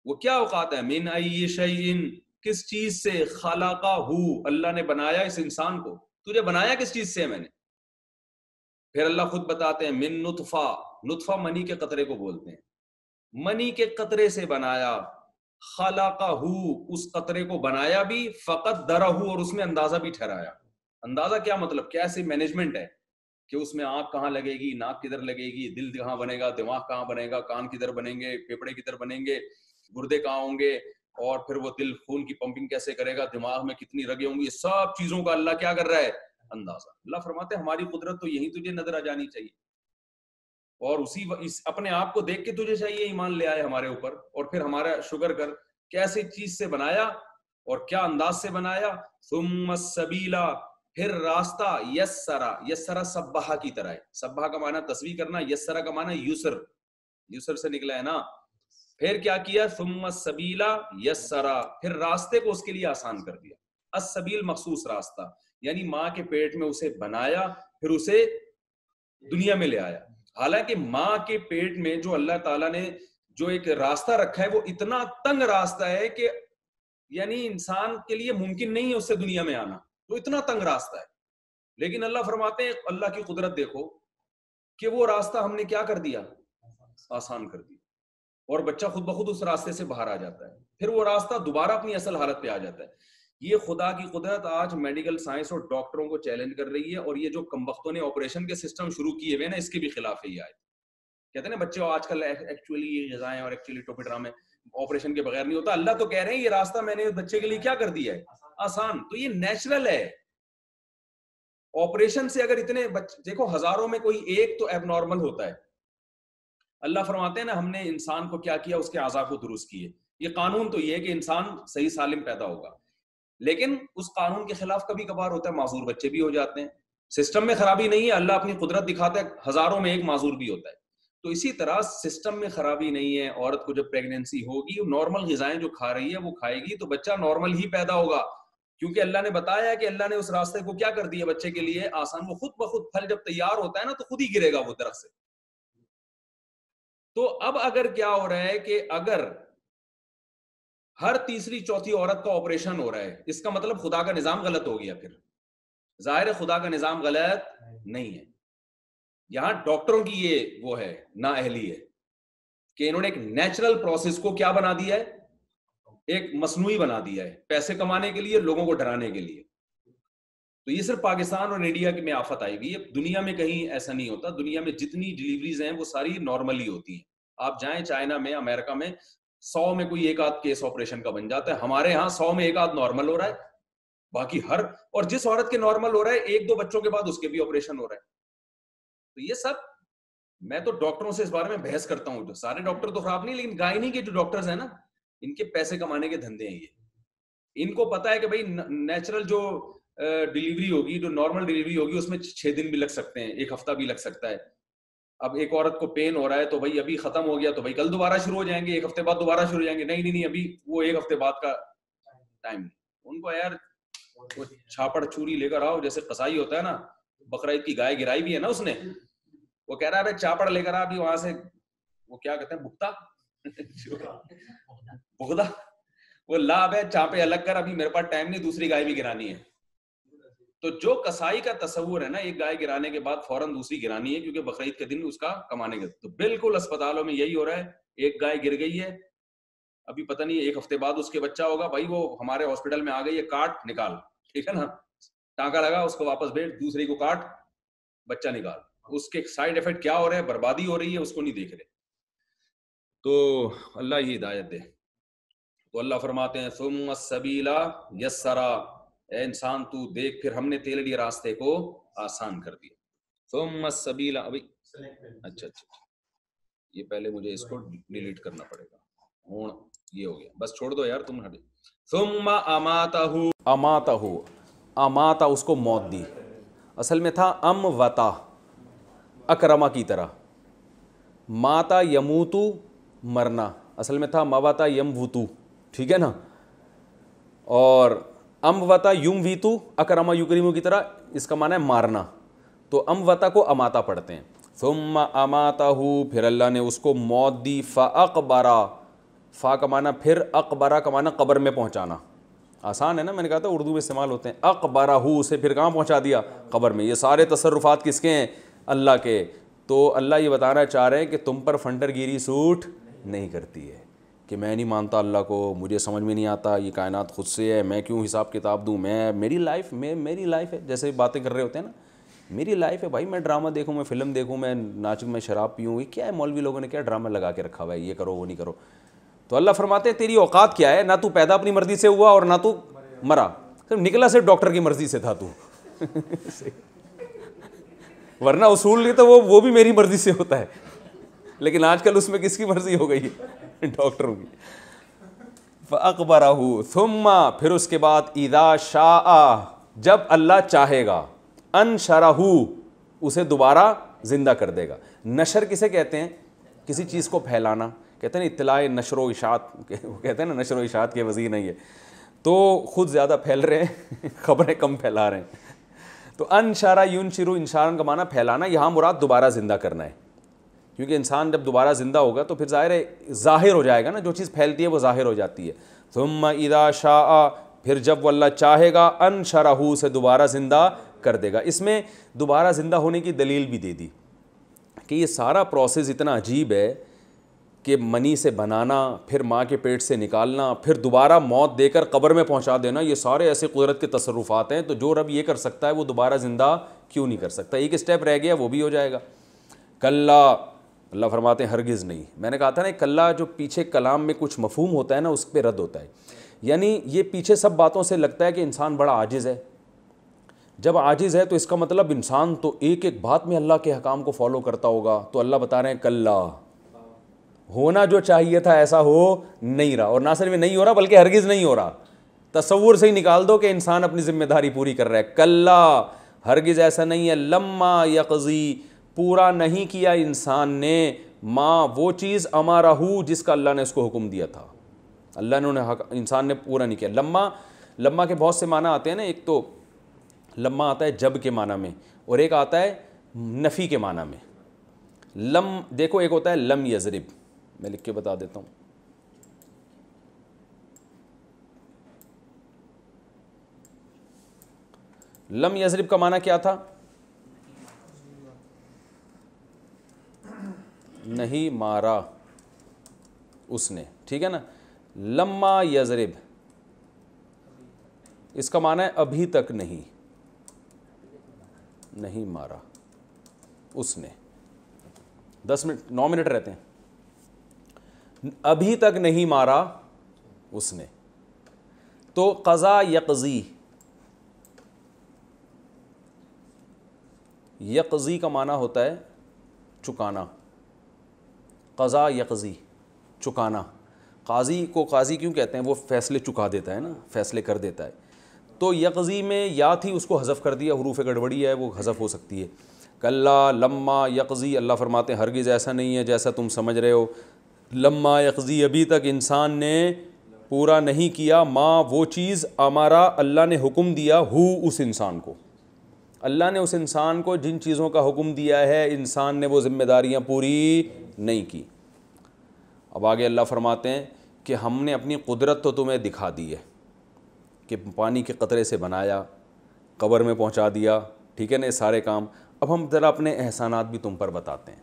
وہ کیا اوقات ہے؟ من ای شیء، کس چیز سے، خلقہ، اللہ نے بنایا اس انسان کو. تجھے بنایا کس چیز سے میں نے؟ پھر اللہ خود بتاتے ہیں من نطفہ، نطفہ منی کے قطرے کو بولتے ہیں، منی کے قطرے سے بنایا. خلقہ، اس قطرے کو بنایا بھی، فقدرہ، اور اس میں اندازہ بھی ٹھہرایا. اندازہ کیا مطلب، کیسے مینجمنٹ ہے کہ اس میں آنکھ کہاں لگے گی، ناک کدھر لگے گی، دل کہاں بنے گا، دماغ کہاں بنے گا، کان کدھر بنیں گے، پھیپھڑے کدھر بنیں گے، گردے کہاں ہوں گے، اور پھر وہ دل خون کی پمپنگ کیسے کرے گا، دماغ میں کتنی رگیں ہوں گی. یہ سب چیزوں کا اللہ کیا کر رہا ہے؟ اندازہ. اللہ فرماتے ہیں ہماری قدرت تو یہی تجھے نظر آ جانی چاہیے، اور اپنے آپ کو دیکھ کے تجھے چاہیے ایمان لے آئے ہمارے اوپر، اور پھر ہمارا شکر کر. کیسے چیز سے بنایا اور کیا انداز سے بنایا. ثم السبیل، پھر راستہ، یسرا سبحہ کی طرح ہے. سبحہ کا معنی تسبیح کرنا، یسرا کا معنی یسر سے نکلا ہے نا. پھر کیا کیا؟ ثم السبیل یسرا، پھر راستے کو اس کے لیے آسان کر دیا. السبیل مخصوص راستہ، یعنی ماں کے پیٹ میں اسے بنایا، پھر اسے دنیا میں لے آیا. حالانکہ ماں کے پیٹ میں جو اللہ تعالیٰ نے جو ایک راستہ رکھا ہے وہ اتنا تنگ راستہ ہے کہ یعنی انسان کے لیے ممکن نہیں ہے اس سے دنیا میں آنا، وہ اتنا تنگ راستہ ہے. لیکن اللہ فرماتے ہیں اللہ کی قدرت دیکھو کہ وہ راستہ ہم نے کیا کر دیا؟ آسان کر دیا، اور بچہ خود بخود اس راستے سے باہر آ جاتا ہے. پھر وہ راستہ دوبارہ اپنی اصل حالت پہ آ جاتا ہے. یہ خدا کی قدرت آج میڈیکل سائنس اور ڈاکٹروں کو چیلنج کر رہی ہے, اور یہ جو کمبختوں نے آپریشن کے سسٹم شروع کیے ہوئے نا, اس کے بھی خلاف ہے یہ آیت. کہتے ہیں نا بچے آج کل ایکچولی یہ غذائیں اور ایکچولی ٹوپی ڈرامے آپریشن کے بغیر نہیں ہوتا. اللہ تو کہہ رہے ہیں یہ راستہ میں نے بچے کے لیے کیا کر دیا ہے, آسان. تو یہ نیچرل ہے. آپریشن سے اگر اتنے دیکھو ہزاروں میں کوئی ایک تو ایب نارمل ہوتا ہے. اللہ فرماتے ہیں نا ہم نے انسان کو کیا کیا, اس کے اعضاء کو درست کیے. یہ قانون تو یہ ہے کہ انسان صحیح سالم پیدا ہوگا, لیکن اس قانون کے خلاف کبھی کبھار ہوتا ہے, معذور بچے بھی ہو جاتے ہیں. سسٹم میں خرابی نہیں ہے, اللہ اپنی قدرت دکھاتا ہے, ہزاروں میں ایک معذور بھی ہوتا ہے. تو اسی طرح سسٹم میں خرابی نہیں ہے. عورت کو جب پریگنینسی ہوگی, نارمل غذائیں جو کھا رہی ہے وہ کھائے گی تو بچہ نارمل ہی پیدا ہوگا, کیونکہ اللہ نے بتایا ہے کہ اللہ نے اس راستے کو کیا کر دیا بچے کے لیے آسان. وہ خود بخود پھل جب تیار ہوتا ہے نا تو خود ہی گرے گا وہ درخت سے. تو اب اگر کیا ہو رہا ہے کہ اگر ہر تیسری چوتھی عورت کا آپریشن ہو رہا ہے, اس کا مطلب خدا کا نظام غلط ہو گیا. پھر ظاہر ہے خدا کا نظام غلط نہیں ہے. یہاں ڈاکٹروں کی یہ وہ ہے نااہلی ہے کہ انہوں نے ایک نیچرل پروسیس کو کیا بنا دیا ہے, ایک مصنوعی بنا دیا ہے, پیسے کمانے کے لیے, لوگوں کو ڈرانے کے لیے. تو یہ صرف پاکستان اور انڈیا کی میں آفت آئے گی, دنیا میں کہیں ایسا نہیں ہوتا. دنیا میں جتنی ڈلیوریز ہیں وہ ساری نارملی ہوتی ہیں. آپ جائیں چائنا میں, امریکہ میں, 100 میں کوئی ایک آدھ کیس آپریشن کا بن جاتا ہے. ہمارے ہاں 100 میں ایک آدھ نارمل ہو رہا ہے, باقی اور جس عورت کے نارمل ہو رہا ہے 1-2 بچوں کے بعد اس کے بھی آپریشن ہو رہا ہے. تو یہ سب میں تو ڈاکٹروں سے اس بارے میں بحث کرتا ہوں. جو سارے ڈاکٹر تو خراب نہیں, لیکن گائنی کے جو ڈاکٹرز ہیں نا, ان کے پیسے کمانے کے دھندے ہیں یہ. ان کو پتا ہے کہ بھائی نیچرل جو ڈلیوری ہوگی, جو نارمل ڈلیوری ہوگی, اس میں 6 دن بھی لگ سکتے ہیں, 1 ہفتہ بھی لگ سکتا ہے. اب ایک عورت کو پین ہو رہا ہے تو بھائی ابھی ختم ہو گیا تو بھائی کل دوبارہ شروع ہو جائیں گے, 1 ہفتے بعد دوبارہ شروع ہو جائیں گے. نہیں, ابھی وہ 1 ہفتے بعد کا ٹائم نہیں. ان کو یار وہ چھاپڑ چھری لے کر آؤ, جیسے قصائی ہوتا ہے نا, بقرعید کی گائے گرائی بھی ہے نا اس نے, وہ کہہ رہا ہے بھائی چاپڑ لے کر آ بھی وہاں سے, وہ کیا کہتے ہیں بغدہ, وہ لاب ہے چاپے الگ کر, ابھی میرے پاس ٹائم نہیں, دوسری گائے بھی گرانی ہے. تو جو کسائی کا تصور ہے نا, ایک گائے گرانے کے بعد فوراً دوسری گرانی ہے, کیونکہ بقرعید کے دن اس کا کمانے کا. تو بالکل اسپتالوں میں یہی ہو رہا ہے, ایک گائے گر گئی ہے, ابھی پتہ نہیں 1 ہفتے بعد اس کے بچہ ہوگا, بھائی وہ ہمارے ہاسپٹل میں آ گئی ہے, کاٹ نکال, ٹھیک ہے نا, ٹانکا لگا, اس کو واپس بھیج, دوسری کو کاٹ, بچہ نکال. اس کے سائیڈ ایفیکٹ کیا ہو رہے ہیں, بربادی ہو رہی ہے, اس کو نہیں دیکھ رہے. تو اللہ ہی ہدایت دے. تو اللہ فرماتے ہیں ثم السبیل یسرا, اے انسان تو دیکھ پھر ہم نے تیرے لیے راستے کو آسان کر دیا. ثم السبیل, ابھی اچھا یہ پہلے مجھے اس کو ڈیلیٹ کرنا پڑے گا, یہ ہو گیا, بس چھوڑ دو یار تم. ثم اماتہ اس کو موت دی. اصل میں تھا وتا اکرما کی طرح, ماتا یموتو مرنا, اصل میں تھا موتا یم وتو, ٹھیک ہے نا. اور وتا یم ویتو اکرما یکریمو کی طرح, اس کا معنی ہے مارنا. تو وتا کو اماتا پڑھتے ہیں. ثم اماتہ, پھر اللہ نے اس کو موت دی. فاقبرا, فا کا معنی پھر, اقبرا کا معنی قبر میں پہنچانا. آسان ہے نا, میں نے کہا تھا اردو میں استعمال ہوتے ہیں. اقبرہ, اسے پھر کہاں پہنچا دیا, قبر میں. یہ سارے تصرفات کس کے ہیں, اللہ کے. تو اللہ یہ بتانا چاہ رہے ہیں کہ تم پر فنٹر گیری سوٹ نہیں کرتی ہے, کہ میں نہیں مانتا اللہ کو, مجھے سمجھ میں نہیں آتا, یہ کائنات خود سے ہے, میں کیوں حساب کتاب دوں, میری لائف ہے, جیسے باتیں کر رہے ہوتے ہیں نا, میری لائف ہے بھائی, میں ڈرامہ دیکھوں, میں فلم دیکھوں, میں ناچوں, میں شراب پیوں, یہ کیا ہے, مولوی لوگوں نے کیا ڈرامہ لگا کے رکھا ہوا ہے, یہ کرو وہ نہیں کرو. تو اللہ فرماتے ہیں تیری اوقات کیا ہے, نہ تو پیدا اپنی مرضی سے ہوا اور نہ تو مرا, صرف نکلا صرف ڈاکٹر کی مرضی سے تھا تو. ورنہ اصول نہیں تو وہ بھی میری مرضی سے ہوتا ہے, لیکن آج کل اس میں کس کی مرضی ہو گئی ہے, ڈاکٹروں کی. فَأَقْبَرَهُ ثُمَّ, پھر اس کے بعد, اِذَا شَاءَ, جب اللہ چاہے گا, أَنشَرَهُ, اسے دوبارہ زندہ کر دے گا. نشر کسے کہتے ہیں, کسی چیز کو پھیلانا, کہتے ہیں اطلاع نشر و اشاعت, وہ کہتے ہیں نا نشر و اشاعت کے وزیر نہیں ہے, تو خود زیادہ پھیل رہے ہیں, خبریں کم پھیلا رہے ہیں. تو انشارا ینشرو, انشارن کا معنی پھیلانا, یہاں مراد دوبارہ زندہ کرنا ہے, کیونکہ انسان جب دوبارہ زندہ ہوگا تو پھر ظاہر ہو جائے گا نا, جو چیز پھیلتی ہے وہ ظاہر ہو جاتی ہے. ثم اذا شاء, پھر جب وہ اللہ چاہے گا, انشرہ, سے دوبارہ زندہ کر دے گا. اس میں دوبارہ زندہ ہونے کی دلیل بھی دے دی کہ یہ سارا پروسیس اتنا عجیب ہے کہ منی سے بنانا، پھر ماں کے پیٹ سے نکالنا، پھر دوبارہ موت دے کر قبر میں پہنچا دینا، یہ سارے ایسے قدرت کے تصرفات ہیں. تو جو رب یہ کر سکتا ہے وہ دوبارہ زندہ کیوں نہیں کر سکتا؟ ایک اسٹیپ رہ گیا، وہ بھی ہو جائے گا. کلا، اللہ فرماتے ہیں ہرگز نہیں. میں نے کہا تھا نا کلا جو پیچھے کلام میں کچھ مفہوم ہوتا ہے نا اس پہ رد ہوتا ہے. یعنی یہ پیچھے سب باتوں سے لگتا ہے کہ انسان بڑا عاجز ہے. جب عاجز ہے تو اس کا مطلب انسان تو ایک ایک بات میں اللہ کے حکام کو فالو کرتا ہوگا. تو اللہ بتا رہے ہیں کلا، ہونا جو چاہیے تھا ایسا ہو نہیں رہا. اور نہ صرف نہیں ہو رہا بلکہ ہرگز نہیں ہو رہا. تصور سے ہی نکال دو کہ انسان اپنی ذمہ داری پوری کر رہا ہے. کلا، ہرگز ایسا نہیں ہے. لما یقضی، پورا نہیں کیا انسان نے، ماں وہ چیز امارہ جس کا اللہ نے اس کو حکم دیا تھا. اللہ نے انسان نے پورا نہیں کیا. لما کے بہت سے معنی آتے ہیں نا. ایک تو لما آتا ہے جب کے معنی میں، اور ایک آتا ہے نفی کے معنی میں. لم دیکھو، ایک ہوتا ہے لم یضرب، میں لکھ کے بتا دیتا ہوں. لم یضرب کا معنی کیا تھا؟ نہیں مارا اس نے، ٹھیک ہے نا. لما یضرب اس کا معنی ہے ابھی تک نہیں مارا اس نے. 9 منٹ رہتے ہیں. ابھی تک نہیں مارا اس نے. تو قضا یقضی، یقضی کا معنی ہوتا ہے چکانا. قضا یقضی، چکانا. قاضی کو قاضی کیوں کہتے ہیں؟ وہ فیصلے چکا دیتا ہے نا، فیصلے کر دیتا ہے. تو یقضی میں یا تھی، اس کو حذف کر دیا، حروف گڑبڑی ہے وہ حذف ہو سکتی ہے. کلا لما یقضی، اللہ فرماتے ہیں ہرگز ایسا نہیں ہے جیسا تم سمجھ رہے ہو. لما یقضی، ابھی تک انسان نے پورا نہیں کیا، ماں وہ چیز ہمارا اللہ نے حکم دیا، اس انسان کو. اللہ نے اس انسان کو جن چیزوں کا حکم دیا ہے، انسان نے وہ ذمہ داریاں پوری نہیں کی. اب آگے اللہ فرماتے ہیں کہ ہم نے اپنی قدرت تو تمہیں دکھا دی ہے کہ پانی کے قطرے سے بنایا، قبر میں پہنچا دیا، ٹھیک ہے نا، یہ سارے کام. اب ہم ذرا اپنے احسانات بھی تم پر بتاتے ہیں.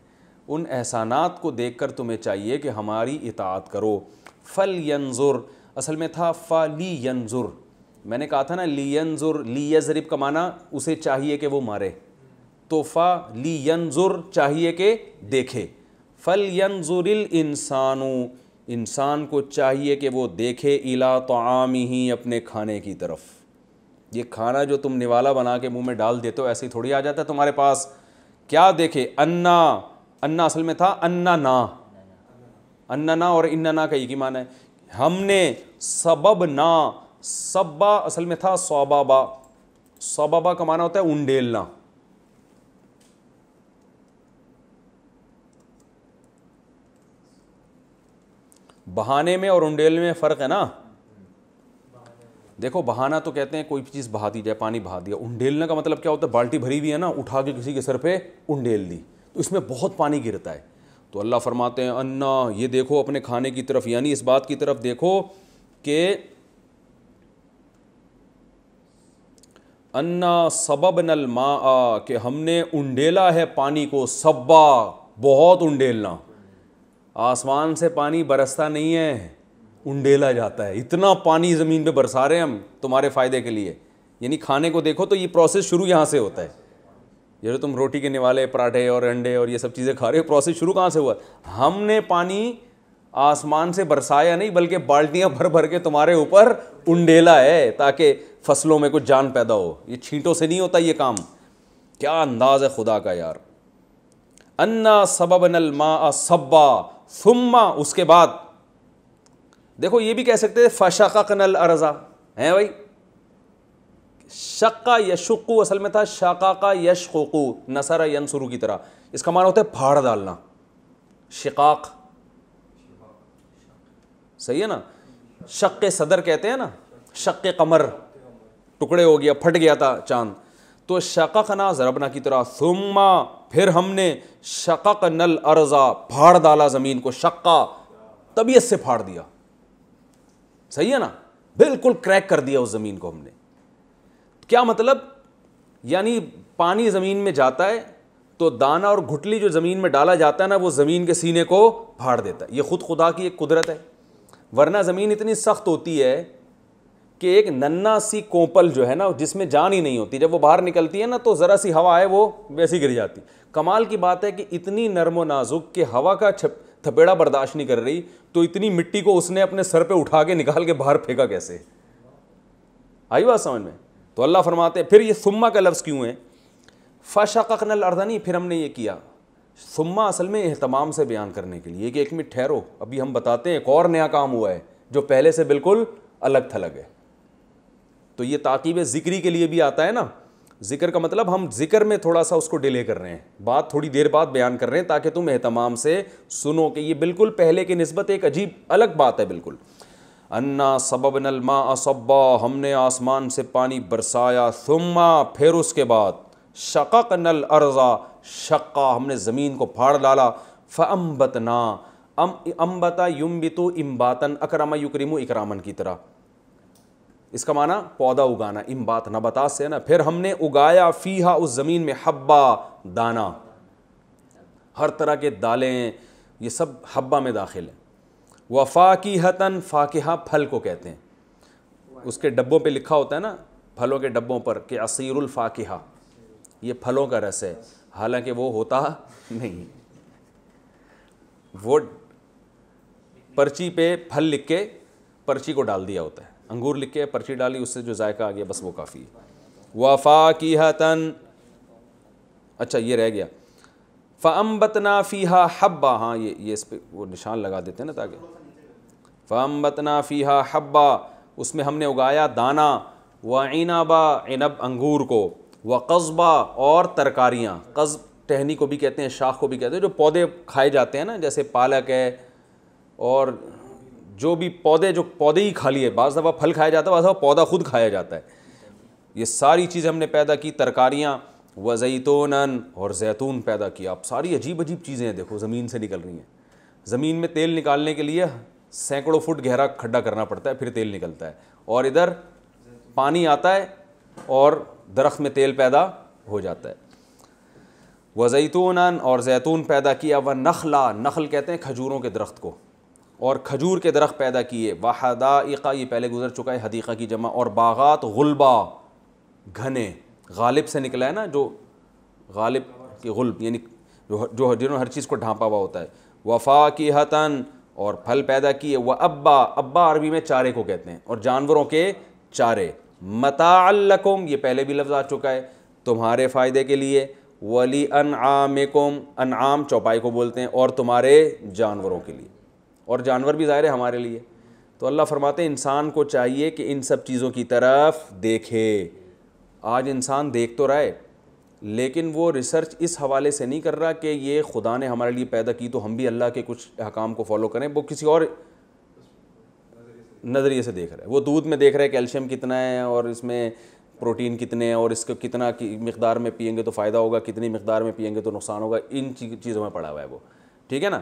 ان احسانات کو دیکھ کر تمہیں چاہیے کہ ہماری اطاعت کرو. فل ینظر اصل میں تھا فلی ینظر. میں نے کہا تھا نا لی ینظر، لی یضرب کا معنی اسے چاہیے کہ وہ مارے، تو لی ینظر چاہیے کہ دیکھے. فل ینظر الانسان، انسان کو چاہیے کہ وہ دیکھے، الی طعامہ، اپنے کھانے کی طرف. یہ کھانا جو تم نوالا بنا کے منہ میں ڈال دیتے ہو ایسے ہی تھوڑی آ جاتا ہے تمہارے پاس. کیا دیکھے؟ انا اصل میں تھا اننا اور اننا کا ایک ہی معنی ہے. ہم نے سببنا، سبا اصل میں تھا صبابا. صبابا کا معنی ہوتا ہے انڈیلنا. بہانے میں اور انڈیلنے میں فرق ہے نا. دیکھو بہانا تو کہتے ہیں کوئی چیز بہا دی جائے، پانی بہا دیا. انڈیلنے کا مطلب کیا ہوتا ہے؟ بالٹی بھری ہوئی ہے نا، اٹھا کے کسی کے سر پہ انڈیل دی، تو اس میں بہت پانی گرتا ہے. تو اللہ فرماتے ہیں انا، یہ دیکھو اپنے کھانے کی طرف، یعنی اس بات کی طرف دیکھو کہ انا سببنا الماء، کہ ہم نے انڈیلا ہے پانی کو. سبا، بہت انڈیلنا. آسمان سے پانی برستا نہیں ہے، انڈیلا جاتا ہے. اتنا پانی زمین پہ برسا رہے ہیں ہم تمہارے فائدے کے لیے. یعنی کھانے کو دیکھو تو یہ پروسیس شروع یہاں سے ہوتا ہے. جو تم روٹی کے نوالے، پراٹھے اور انڈے اور یہ سب چیزیں کھا رہے ہو، پروسیس شروع کہاں سے ہوا؟ ہم نے پانی آسمان سے برسایا نہیں، بلکہ بالٹیاں بھر بھر کے تمہارے اوپر انڈیلا ہے تاکہ فصلوں میں کچھ جان پیدا ہو. یہ چھینٹوں سے نہیں ہوتا یہ کام. کیا انداز ہے خدا کا یار. انا سببنا الماء صبا ثم، اس کے بعد دیکھو یہ بھی کہہ سکتے ہیں فشققنا الارض، ہیں بھائی. شقا یشقو اصل میں تھا شقاقا یشققو، نصر ینصرو کی طرح. اس کا معنی ہوتا ہے پھاڑ ڈالنا. شقاق صحیح ہے نا. شق صدر کہتے ہیں نا، شق قمر، ٹکڑے ہو گیا، پھٹ گیا تھا چاند. تو شققنا ضربنا کی طرح. ثم، پھر ہم نے شققنا الارض، پھاڑ ڈالا زمین کو. شقا، طبیعت سے پھاڑ دیا. صحیح ہے نا، بالکل کریک کر دیا اس زمین کو ہم نے. کیا مطلب؟ یعنی پانی زمین میں جاتا ہے تو دانہ اور گھٹلی جو زمین میں ڈالا جاتا ہے نا وہ زمین کے سینے کو پھاڑ دیتا ہے. یہ خود خدا کی ایک قدرت ہے. ورنہ زمین اتنی سخت ہوتی ہے کہ ایک ننا سی کوپل جو ہے نا جس میں جان ہی نہیں ہوتی, جب وہ باہر نکلتی ہے نا تو ذرا سی ہوا آئے وہ ویسی گر جاتی. کمال کی بات ہے کہ اتنی نرم و نازک کہ ہوا کا تھپیڑا برداشت نہیں کر رہی, تو اتنی مٹی کو اس نے اپنے سر پہ اٹھا کے نکال کے باہر پھینکا کیسے؟ آئی بات سمجھ میں؟ تو اللہ فرماتے ہیں پھر یہ ثم کا لفظ کیوں ہے؟ فشققنا الارض, نہیں پھر ہم نے یہ کیا. ثم اصل میں اہتمام سے بیان کرنے کے لیے کہ ایک منٹ ٹھہرو, ابھی ہم بتاتے ہیں ایک اور نیا کام ہوا ہے جو پہلے سے بالکل الگ تھلگ ہے. تو یہ تعقیب ذکری کے لیے بھی آتا ہے نا, ذکر کا مطلب ہم ذکر میں تھوڑا سا اس کو ڈیلے کر رہے ہیں, بات تھوڑی دیر بعد بیان کر رہے ہیں تاکہ تم اہتمام سے سنو کہ یہ بالکل پہلے کی نسبت ایک عجیب الگ بات ہے بالکل. انا صببنا الماء صبا, ہم نے آسمان سے پانی برسایا, ثم پھر اس کے بعد شققنا الارض شقا, ہم نے زمین کو پھاڑ ڈالا, فانبتنا انبتا ینبتو انباتا اکرم یکرم اکرامن کی طرح. اس کا معنی پودا اگانا, انبات نباتات سے ہے نا. پھر ہم نے اگایا فیہا اس زمین میں حبا دانا, ہر طرح کے دالیں یہ سب حبا میں داخل ہیں. وفاکہۃ, فاکہہ پھل کو کہتے ہیں, اس کے ڈبوں پہ لکھا ہوتا ہے نا پھلوں کے ڈبوں پر کہ عصیر الفاکہہ, یہ پھلوں کا رس ہے, حالانکہ وہ ہوتا نہیں. وہ پرچی پہ پھل لکھ کے پرچی کو ڈال دیا ہوتا ہے, انگور لکھ کے پرچی ڈالی, اس سے جو ذائقہ آ گیا بس وہ کافی ہے. وفاکہۃ, اچھا یہ رہ گیا فانبتنا فیہا حبا, ہاں یہ اس پہ وہ نشان لگا دیتے ہیں نا تاکہ فانبتنا فیہا حبا, اس میں ہم نے اگایا دانا, وعنبا عنب انگور کو, وقضبا اور ترکاریاں, قضب ٹہنی کو بھی کہتے ہیں, شاخ کو بھی کہتے ہیں, جو پودے کھائے جاتے ہیں نا جیسے پالک ہے اور جو بھی پودے ہی کھا لیے, بعض دفعہ پھل کھایا جاتا ہے, بعض دفعہ پودا خود کھایا جاتا ہے. یہ ساری چیزیں ہم نے پیدا کی, ترکاریاں, وزیتونن اور زیتون پیدا کیا. اب ساری عجیب عجیب چیزیں ہیں دیکھو زمین سے نکل رہی ہیں. زمین میں تیل نکالنے کے لیے سینکڑوں فٹ گہرا کھڈا کرنا پڑتا ہے پھر تیل نکلتا ہے, اور ادھر پانی آتا ہے اور درخت میں تیل پیدا ہو جاتا ہے. وزیتونن اور زیتون پیدا کیا, ونخلا, نخل کہتے ہیں کھجوروں کے درخت کو, اور کھجور کے درخت پیدا کیے. وحدائق, یہ پہلے گزر چکا ہے, حدیقہ کی جمع, اور باغات غلبا, گھنے, غالب سے نکلا ہے نا, جو غالب کی غلب یعنی جو جنہوں ہر چیز کو ڈھانپا ہوا ہوتا ہے. وفاکہۃ, اور پھل پیدا کیے. وابا, ابا عربی میں چارے کو کہتے ہیں, اور جانوروں کے چارے. متاعا لکم, یہ پہلے بھی لفظ آ چکا ہے, تمہارے فائدے کے لیے. ولانعامکم, انعام چوپائی کو بولتے ہیں, اور تمہارے جانوروں کے لیے, اور جانور بھی ظاہر ہے ہمارے لیے. تو اللہ فرماتے ہیں انسان کو چاہیے کہ ان سب چیزوں کی طرف دیکھے. آج انسان دیکھ تو رہا ہے لیکن وہ ریسرچ اس حوالے سے نہیں کر رہا کہ یہ خدا نے ہمارے لیے پیدا کی تو ہم بھی اللہ کے کچھ احکام کو فالو کریں. وہ کسی اور نظریے سے دیکھ رہا ہے. وہ دودھ میں دیکھ رہا ہے کیلشیم کتنا ہے, اور اس میں پروٹین کتنے ہیں, اور اس کو کتنا کی مقدار میں پئیں گے تو فائدہ ہوگا, کتنی مقدار میں پئیں گے تو نقصان ہوگا. ان چیزوں میں پڑا ہوا ہے وہ, ٹھیک ہے نا.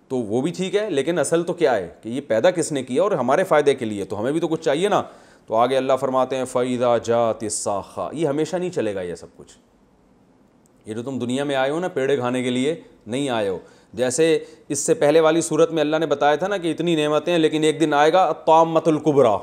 تو وہ بھی ٹھیک ہے, لیکن اصل تو کیا ہے کہ یہ پیدا کس نے کیا اور ہمارے فائدے کے لیے, تو ہمیں بھی تو کچھ چاہیے نا. تو آگے اللہ فرماتے ہیں فَإِذَا جَاءَتِ الصَّاخَّةُ, یہ ہمیشہ نہیں چلے گا یہ سب کچھ. یہ جو تم دنیا میں آئے ہو نا پیڑے کھانے کے لیے نہیں آئے ہو. جیسے اس سے پہلے والی صورت میں اللہ نے بتایا تھا نا کہ اتنی نعمتیں ہیں لیکن ایک دن آئے گا الطامۃ الکبریٰ.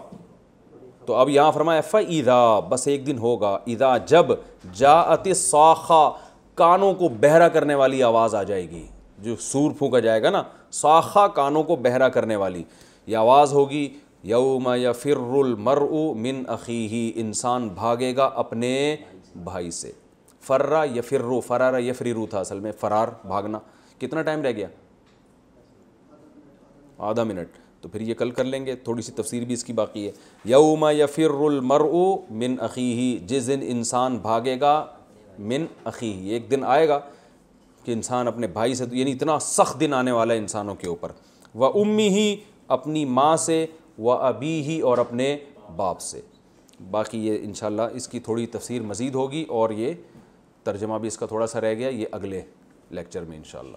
تو اب یہاں فرمایا فَإِذَا, بس ایک دن ہوگا, اذا جب, جاءت الصَّاخَّةُ, کانوں کو بہرا کرنے والی آواز آ جائے گی. جو سور پھونکا جائے گا نا, صاخہ کانوں کو بہرا کرنے والی یہ آواز ہوگی. یوم یفر المرء من اخیہ, انسان بھاگے گا اپنے بھائی سے. فرّ یفر, فرار یفرر تھا اصل میں, فرار بھاگنا. کتنا ٹائم رہ گیا؟ آدھا منٹ. تو پھر یہ کل کر لیں گے, تھوڑی سی تفسیر بھی اس کی باقی ہے. یوم یفر المرء من اخیہ, جس دن انسان بھاگے گا من اخیہ, ایک دن آئے گا کہ انسان اپنے بھائی سے, یعنی اتنا سخت دن آنے والا ہے انسانوں کے اوپر. و امہ, اپنی ماں سے, و ابیہ, اور اپنے باپ سے. باقی یہ انشاءاللہ اس کی تھوڑی تفسیر مزید ہوگی, اور یہ ترجمہ بھی اس کا تھوڑا سا رہ گیا, یہ اگلے لیکچر میں انشاءاللہ.